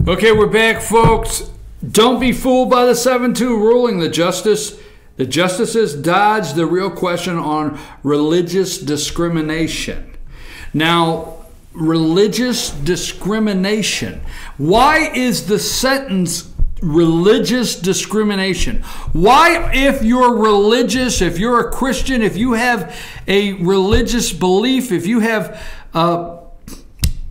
Okay, we're back, folks. Don't be fooled by the 7-2 ruling. The justices dodged the real question on religious discrimination. Now, religious discrimination. Why is the sentence religious discrimination? Why, if you're religious, if you're a Christian, if you have a religious belief, if you have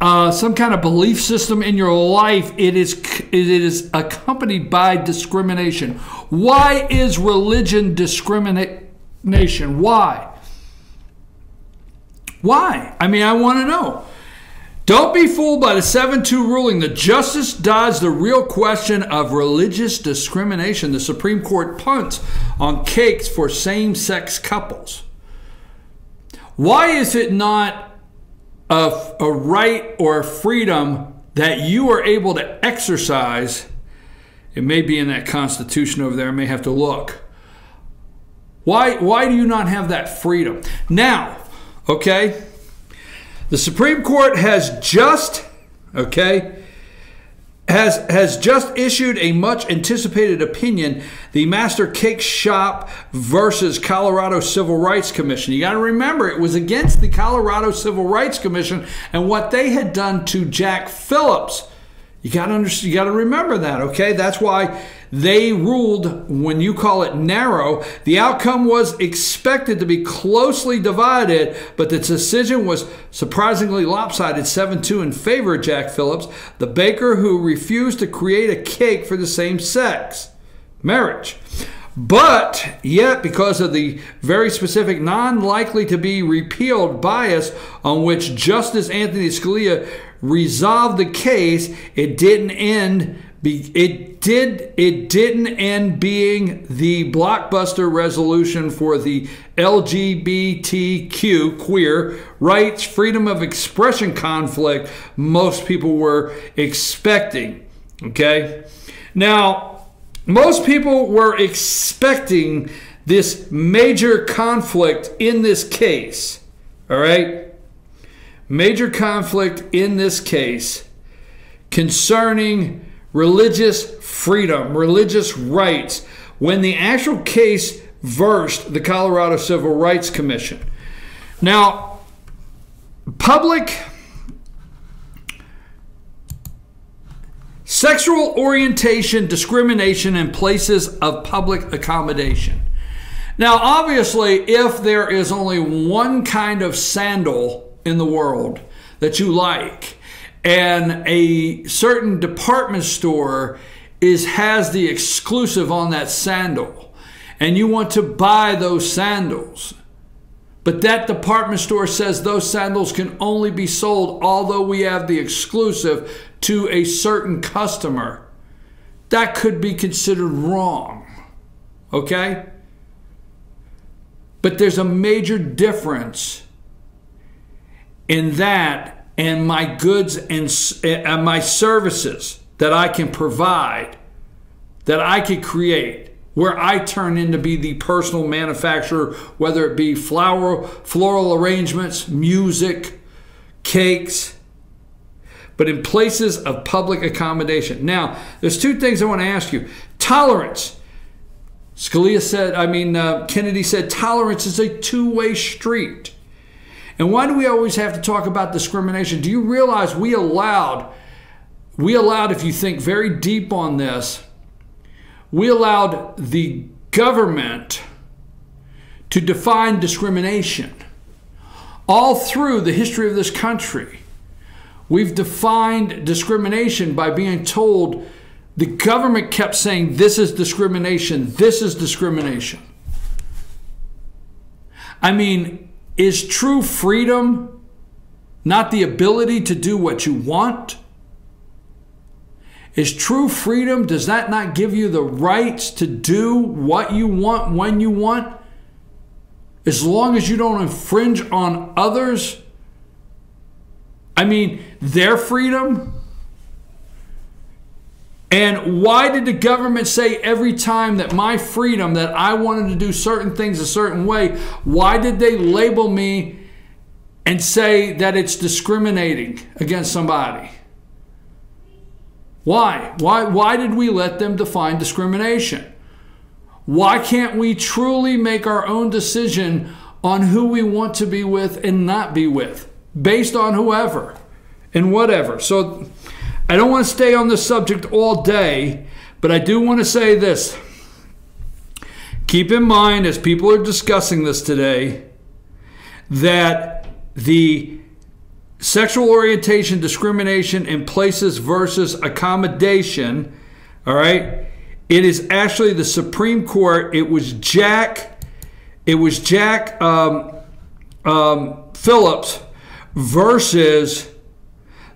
some kind of belief system in your life, it is accompanied by discrimination. Why is religion discrimination? Why? Why? I mean, I want to know. Don't be fooled by the 7-2 ruling. The justice dodged the real question of religious discrimination. The Supreme Court punts on cakes for same-sex couples. Why is it not a right or a freedom that you are able to exercise? It may be in that Constitution over there. I may have to look. Why do you not have that freedom? Now, okay, the Supreme Court has just, has just issued a much anticipated opinion, the Master Cake Shop versus Colorado Civil Rights Commission. You got to remember, it was against the Colorado Civil Rights Commission and what they had done to Jack Phillips. You got to remember that, okay? That's why they ruled, when you call it narrow, the outcome was expected to be closely divided, but the decision was surprisingly lopsided, 7-2 in favor of Jack Phillips, the baker who refused to create a cake for the same sex marriage. But yet, because of the very specific, non-likely to be repealed bias on which Justice Anthony Scalia resolved the case, it didn't end being the blockbuster resolution for the LGBTQ queer rights, freedom of expression conflict most people were expecting. Okay, now most people were expecting this major conflict in this case. All right. Major conflict in this case concerning religious freedom, religious rights, when the actual case versed the Colorado Civil Rights Commission. Now, public sexual orientation discrimination in places of public accommodation. Now, obviously, if there is only one kind of sandal in the world that you like, and a certain department store has the exclusive on that sandal, and you want to buy those sandals, but that department store says those sandals can only be sold, although we have the exclusive, to a certain customer, that could be considered wrong. Okay? But there's a major difference in that and my goods and my services that I can provide, that I can create, where I turn in to be the personal manufacturer, whether it be floral arrangements, music, cakes, but in places of public accommodation. Now, there's two things I want to ask you. Tolerance. Kennedy said tolerance is a two-way street. And why do we always have to talk about discrimination? Do you realize we allowed, if you think very deep on this, we allowed the government to define discrimination. All through the history of this country, we've defined discrimination by being told, the government kept saying, this is discrimination, this is discrimination. I mean, is true freedom not the ability to do what you want? Is true freedom, does that not give you the rights to do what you want when you want? As long as you don't infringe on others? I mean, their freedom? And why did the government say every time that my freedom, that I wanted to do certain things a certain way, why did they label me and say that it's discriminating against somebody? Why? Why did we let them define discrimination? Why can't we truly make our own decision on who we want to be with and not be with, based on whoever and whatever? So I don't want to stay on this subject all day, but I do want to say this. Keep in mind, as people are discussing this today, that the sexual orientation discrimination in places versus accommodation, all right, it is actually the Supreme Court. It was Jack Phillips versus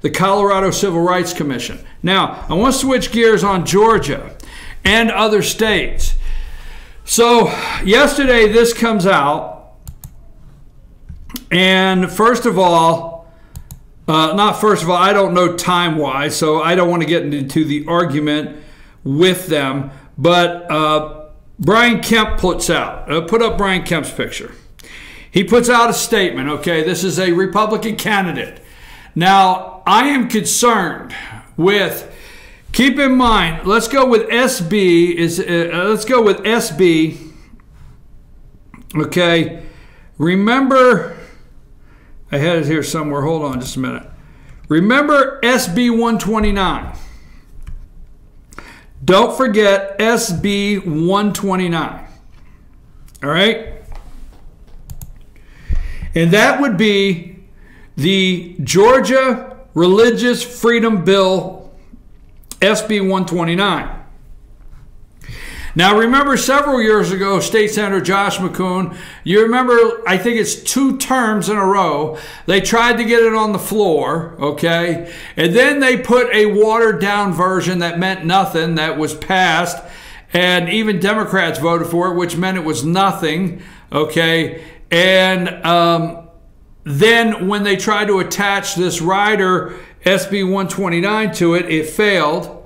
the Colorado Civil Rights Commission. Now, I want to switch gears on Georgia and other states. So yesterday this comes out, and first of all, I don't know time-wise, so I don't want to get into the argument with them, but Brian Kemp puts out, put up Brian Kemp's picture. He puts out a statement, okay? This is a Republican candidate. Now, I am concerned with, keep in mind, let's go with SB, okay? Remember, I had it here somewhere. Hold on just a minute. Remember SB 129. Don't forget SB 129. All right? And that would be the Georgia Religious Freedom Bill, SB 129. Now, remember several years ago, State Senator Josh McCoon, you remember, I think it's 2 terms in a row, they tried to get it on the floor, okay? And then they put a watered-down version that meant nothing that was passed, and even Democrats voted for it, which meant it was nothing, okay? And then when they tried to attach this rider, SB 129, to it, it failed.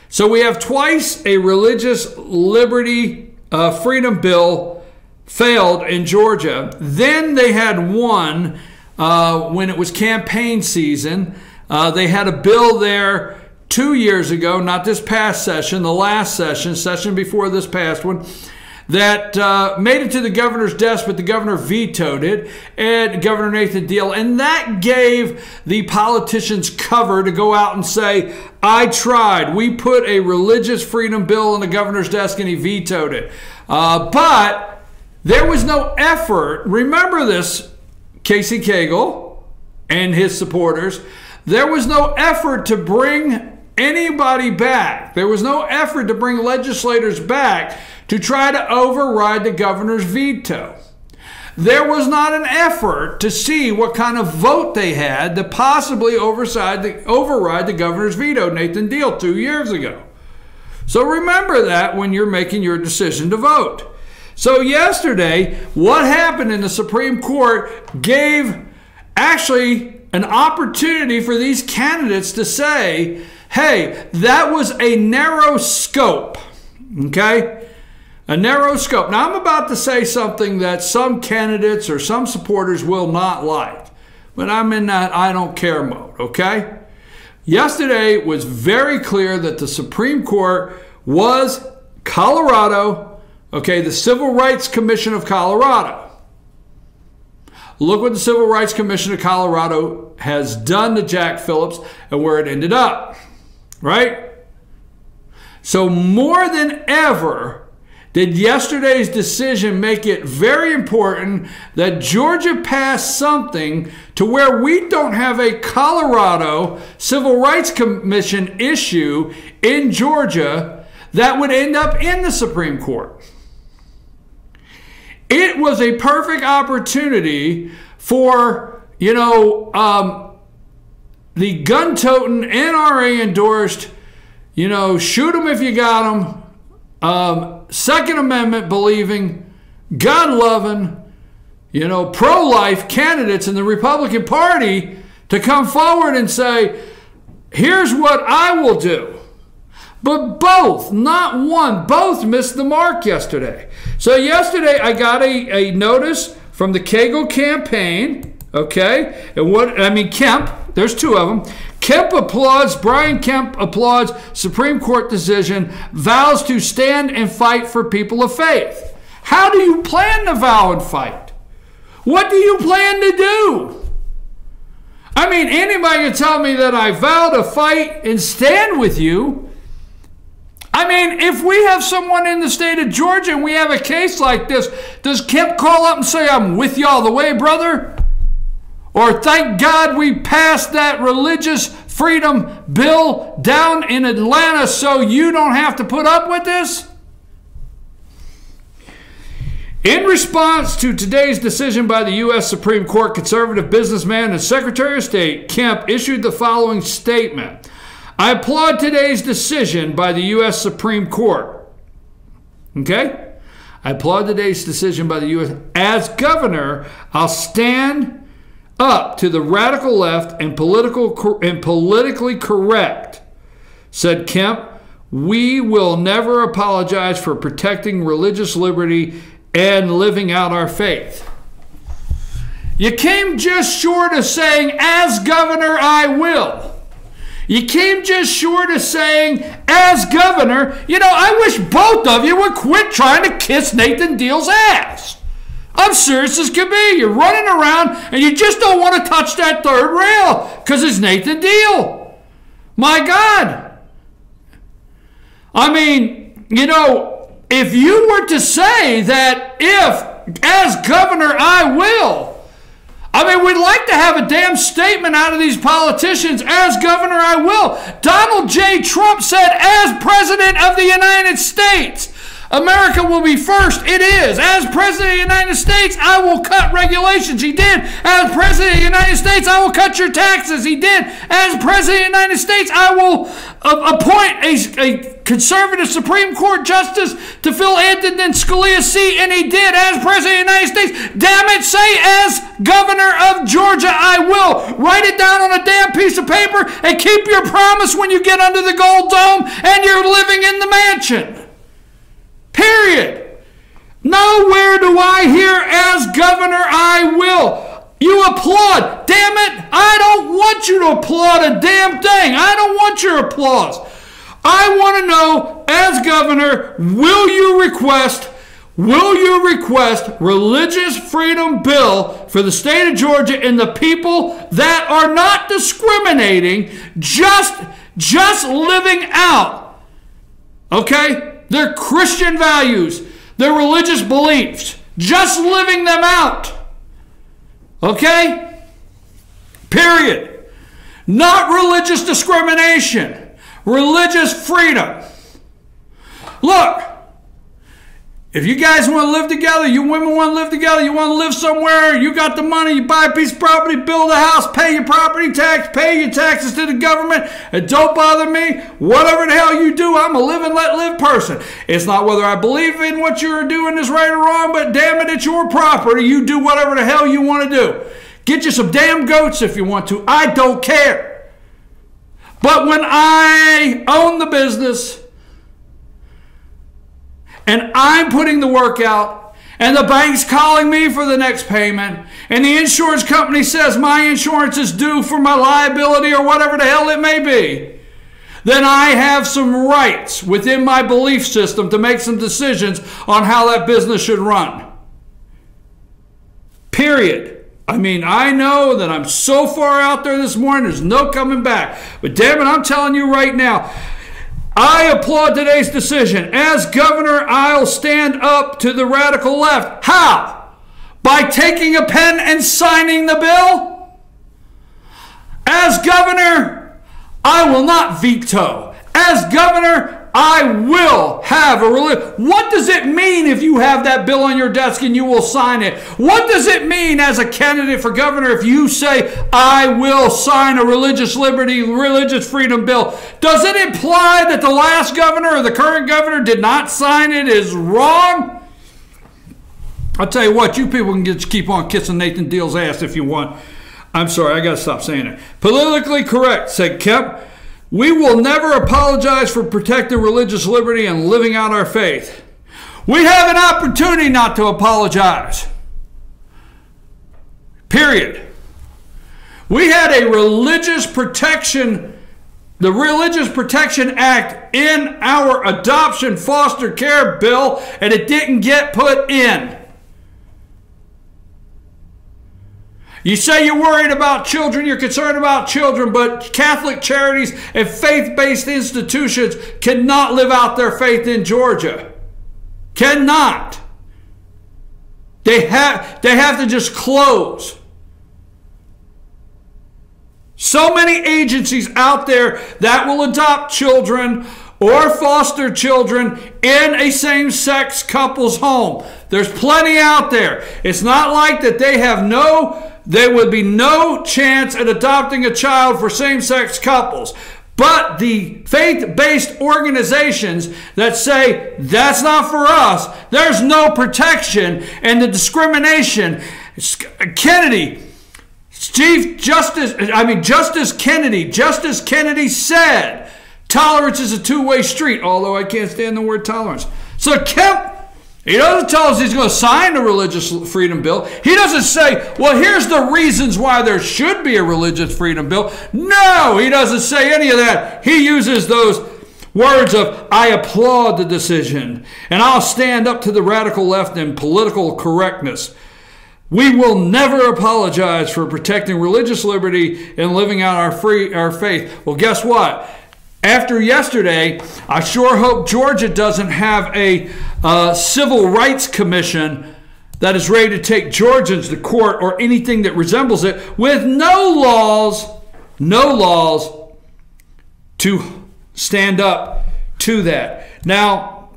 So we have twice a religious liberty freedom bill failed in Georgia. Then they had one when it was campaign season. They had a bill there 2 years ago, not this past session, the last session before this past one, that made it to the governor's desk, but the governor vetoed it, and Governor Nathan Deal, and that gave the politicians cover to go out and say, I tried. We put a religious freedom bill on the governor's desk, and he vetoed it. But there was no effort. Remember this, Casey Cagle and his supporters. There was no effort to bring anybody back. There was no effort to bring legislators back to try to override the governor's veto. There was not an effort to see what kind of vote they had to possibly override the governor's veto, Nathan Deal, 2 years ago. So remember that when you're making your decision to vote. So yesterday, what happened in the Supreme Court gave actually an opportunity for these candidates to say, hey, that was a narrow scope, okay? A narrow scope. Now, I'm about to say something that some candidates or some supporters will not like, but I'm in that I don't care mode, okay? Yesterday it was very clear that the Supreme Court was Colorado, okay, the Civil Rights Commission of Colorado. Look what the Civil Rights Commission of Colorado has done to Jack Phillips and where it ended up, right? So more than ever, did yesterday's decision make it very important that Georgia pass something to where we don't have a Colorado Civil Rights Commission issue in Georgia that would end up in the Supreme Court? It was a perfect opportunity for, the gun-toting, NRA-endorsed, shoot them if you got them, Second Amendment believing, gun-loving, pro-life candidates in the Republican Party to come forward and say, here's what I will do. But both, not one, both missed the mark yesterday. So yesterday I got a notice from the Cagle campaign, okay? And Kemp, there's 2 of them. Brian Kemp applauds Supreme Court decision, vows to stand and fight for people of faith. How do you plan to vow and fight? What do you plan to do? I mean, anybody can tell me that I vow to fight and stand with you. I mean, if we have someone in the state of Georgia and we have a case like this, does Kemp call up and say, I'm with you all the way, brother? Or thank God we passed that religious freedom bill down in Atlanta so you don't have to put up with this? In response to today's decision by the U.S. Supreme Court, conservative businessman and Secretary of State Kemp issued the following statement. I applaud today's decision by the U.S. Supreme Court. Okay? I applaud today's decision by the U.S. As governor, I'll stand up to the radical left and politically correct, said Kemp. We will never apologize for protecting religious liberty and living out our faith. You came just short of saying, as governor, I will. You came just short of saying, as governor, you know, I wish both of you would quit trying to kiss Nathan Deal's ass. I'm serious as can be. You're running around and you just don't want to touch that third rail because it's Nathan Deal. My God. I mean, you know, if you were to say that if, as governor, I will, I mean, we'd like to have a damn statement out of these politicians, as governor, I will. Donald J. Trump said, as president of the United States, America will be first. It is. As president of the United States, I will cut regulations. He did. As president of the United States, I will cut your taxes. He did. As president of the United States, I will appoint a conservative Supreme Court justice to fill Antonin Scalia's seat, and he did. As president of the United States, damn it, say as governor of Georgia, I will. Write it down on a damn piece of paper and keep your promise when you get under the gold dome and you're living in the mansion. Period. Nowhere do I hear, as governor, I will. You applaud. Damn it, I don't want you to applaud a damn thing. I don't want your applause. I want to know, as governor, will you request religious freedom bill for the state of Georgia and the people that are not discriminating, just living out, okay, their Christian values, their religious beliefs, just living them out, okay? Period. Not religious discrimination. Religious freedom. Look, if you guys want to live together, you women want to live together, you want to live somewhere, you got the money, you buy a piece of property, build a house, pay your property tax, pay your taxes to the government, and don't bother me. Whatever the hell you do, I'm a live and let live person. It's not whether I believe in what you're doing is right or wrong, but damn it, it's your property. You do whatever the hell you want to do. Get you some damn goats if you want to. I don't care. But when I own the business and I'm putting the work out and the bank's calling me for the next payment and the insurance company says my insurance is due for my liability or whatever the hell it may be, then I have some rights within my belief system to make some decisions on how that business should run. Period. I mean, I know that I'm so far out there this morning, there's no coming back. But damn it, I'm telling you right now, I applaud today's decision. As governor, I'll stand up to the radical left. How? By taking a pen and signing the bill? As governor, I will not veto. As governor, I will have a religion. What does it mean if you have that bill on your desk and you will sign it? What does it mean as a candidate for governor if you say, I will sign a religious liberty, religious freedom bill? Does it imply that the last governor or the current governor did not sign it is wrong? I'll tell you what, you people can just keep on kissing Nathan Deal's ass if you want. I'm sorry, I got to stop saying it. Politically correct, said Kemp. We will never apologize for protecting religious liberty and living out our faith. We have an opportunity not to apologize. Period. We had a religious protection, the Religious Protection Act in our adoption foster care bill, and it didn't get put in. You say you're worried about children, you're concerned about children, but Catholic charities and faith-based institutions cannot live out their faith in Georgia. Cannot. They have to just close. So many agencies out there that will adopt children or foster children in a same-sex couple's home. There's plenty out there. It's not like that there would be no chance at adopting a child for same-sex couples. But the faith-based organizations that say that's not for us, there's no protection, and the discrimination. Justice Kennedy said tolerance is a two-way street, although I can't stand the word tolerance. So Kemp, he doesn't tell us he's going to sign the Religious Freedom Bill. He doesn't say, well, here's the reasons why there should be a Religious Freedom Bill. No, he doesn't say any of that. He uses those words of, I applaud the decision, and I'll stand up to the radical left in political correctness. We will never apologize for protecting religious liberty and living out our faith. Well, guess what? After yesterday, I sure hope Georgia doesn't have a civil rights commission that is ready to take Georgians to court or anything that resembles it, with no laws to stand up to that. Now,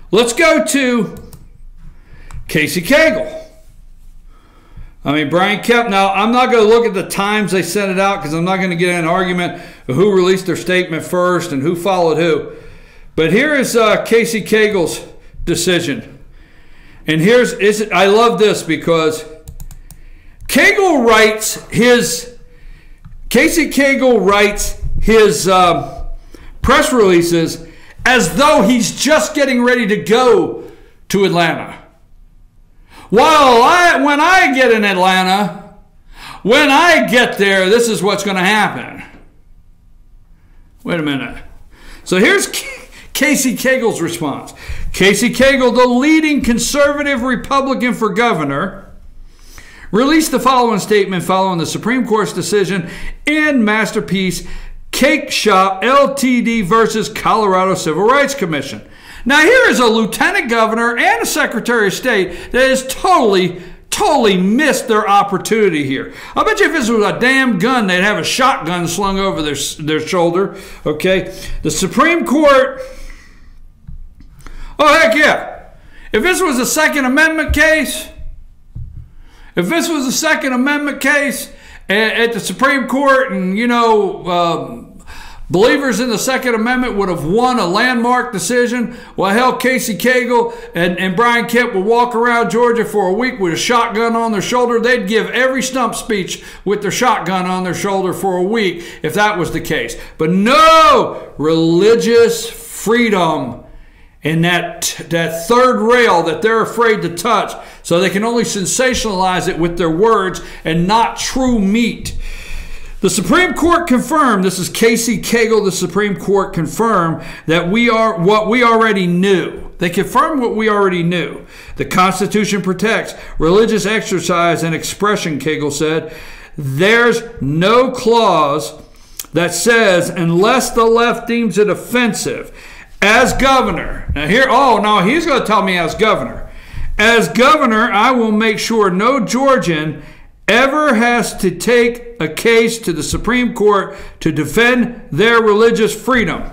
let's go to Casey Cagle. Brian Kemp. Now, I'm not going to look at the times they sent it out because I'm not going to get in an argument of who released their statement first and who followed who. But here is Casey Cagle's decision. And I love this because Casey Cagle writes his press releases as though he's just getting ready to go to Atlanta. Well, when I get in Atlanta, when I get there, this is what's going to happen. Wait a minute. So here's Casey Cagle's response. Casey Cagle, the leading conservative Republican for governor, released the following statement following the Supreme Court's decision in Masterpiece Cake Shop LTD versus Colorado Civil Rights Commission. Now, here is a lieutenant governor and a secretary of state that has totally missed their opportunity here. I bet you if this was a damn gun, they'd have a shotgun slung over their shoulder. Okay? The Supreme Court, oh, heck yeah. If this was a Second Amendment case, at the Supreme Court, and, believers in the Second Amendment would have won a landmark decision, well, hell, Casey Cagle and Brian Kemp would walk around Georgia for a week with a shotgun on their shoulder. They'd give every stump speech with their shotgun on their shoulder for a week if that was the case. But no, religious freedom and that third rail that they're afraid to touch, so they can only sensationalize it with their words and not true meat. The Supreme Court confirmed, this is Casey Cagle, the Supreme Court confirmed that what we already knew. They confirmed what we already knew. The Constitution protects religious exercise and expression, Cagle said. There's no clause that says, unless the left deems it offensive, as governor. Now he's going to tell me as governor. As governor, I will make sure no Georgian ever has to take a case to the Supreme Court to defend their religious freedom.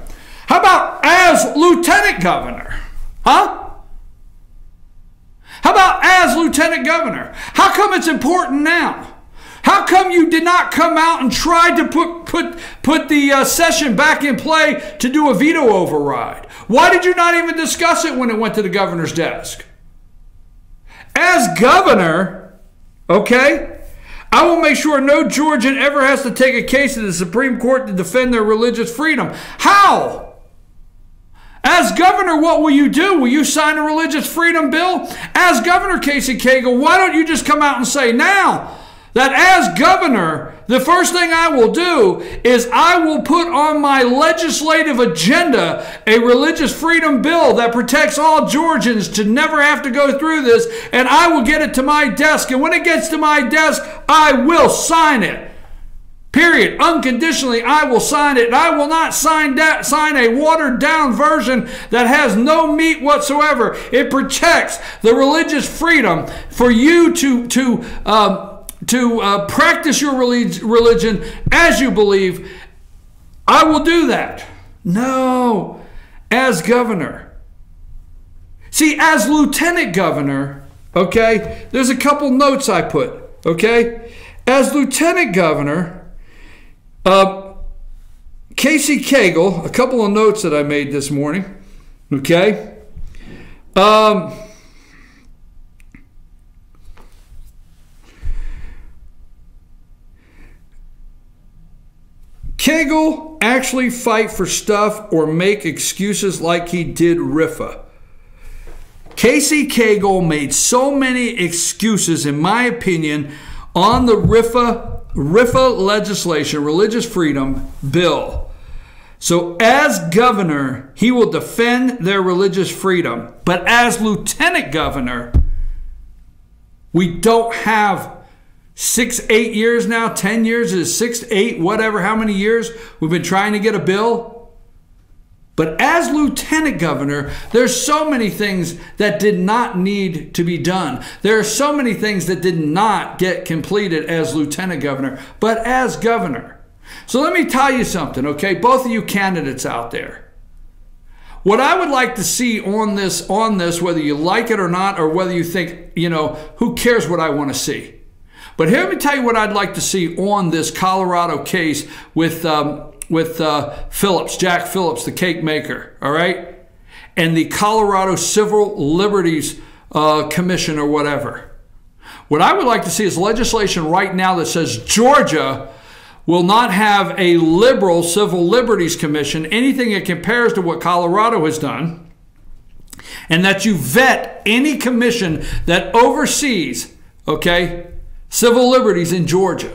How about as lieutenant governor? Huh? How about as lieutenant governor? How come it's important now? How come you did not come out and try to put the session back in play to do a veto override? Why did you not even discuss it when it went to the governor's desk? As governor, okay, I will make sure no Georgian ever has to take a case to the Supreme Court to defend their religious freedom. How? As governor, what will you do? Will you sign a religious freedom bill? As governor, Casey Cagle, why don't you just come out and say now that as governor, the first thing I will do is I will put on my legislative agenda a religious freedom bill that protects all Georgians to never have to go through this, and I will get it to my desk. And when it gets to my desk, I will sign it. Period. Unconditionally, I will sign it. And I will not sign a watered-down version that has no meat whatsoever. It protects the religious freedom for you to practice your religion as you believe. I will do that. No, as governor. See, as lieutenant governor, okay, there's a couple notes I put, okay? As lieutenant governor, Casey Cagle, a couple of notes that I made this morning, okay? Cagle actually fight for stuff or make excuses like he did RFRA. Casey Cagle made so many excuses, in my opinion, on the RFRA legislation, religious freedom bill. So as governor, he will defend their religious freedom. But as lieutenant governor, we don't have 6, 8 years now, 10 years, is 6, 8, whatever, how many years we've been trying to get a bill. But as lieutenant governor, there's so many things that did not need to be done. There are so many things that did not get completed as lieutenant governor, but as governor. So let me tell you something, okay? Both of you candidates out there. What I would like to see on this, whether you like it or not, or whether you think, you know, who cares what I want to see. But here, let me tell you what I'd like to see on this Colorado case with Phillips, Jack Phillips, the cake maker, all right? And the Colorado Civil Liberties Commission or whatever. What I would like to see is legislation right now that says Georgia will not have a liberal Civil Liberties Commission, anything that compares to what Colorado has done, and that you vet any commission that oversees, okay, civil liberties in Georgia.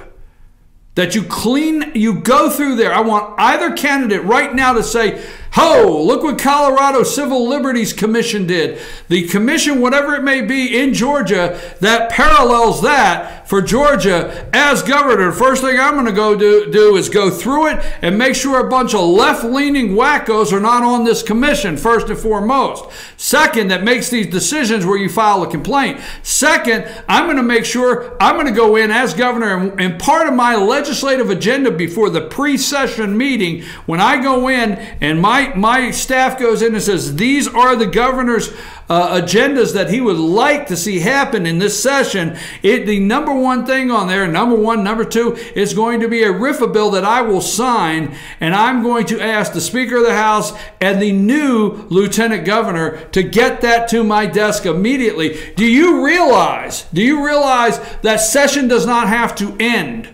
That you go through there. I want either candidate right now to say, ho, look what Colorado Civil Liberties Commission did. The commission, whatever it may be in Georgia, that parallels that for Georgia as governor. First thing I'm going to go do is go through it and make sure a bunch of left-leaning wackos are not on this commission, first and foremost. Second, that makes these decisions where you file a complaint. Second, I'm going to make sure I'm going to go in as governor, and part of my legislative agenda before the pre-session meeting, when I go in and my staff goes in and says, these are the governor's agendas that he would like to see happen in this session. The number one thing on there, number one, number two, is going to be a RFRA bill that I will sign, and I'm going to ask the Speaker of the House and the new Lieutenant Governor to get that to my desk immediately. Do you realize that session does not have to end?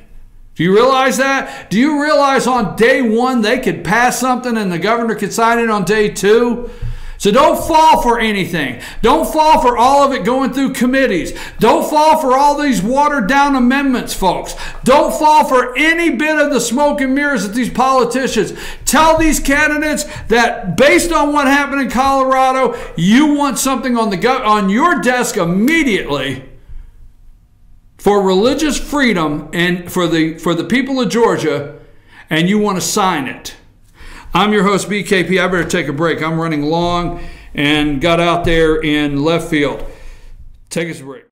Do you realize that? Do you realize on day one they could pass something and the governor could sign it on day two? So don't fall for anything. Don't fall for all of it going through committees. Don't fall for all these watered down amendments, folks. Don't fall for any bit of the smoke and mirrors that these politicians tell these candidates that based on what happened in Colorado, you want something on your desk immediately for religious freedom and for the people of Georgia, and you want to sign it. I'm your host, BKP. I better take a break. I'm running long and got out there in left field. Take us a break.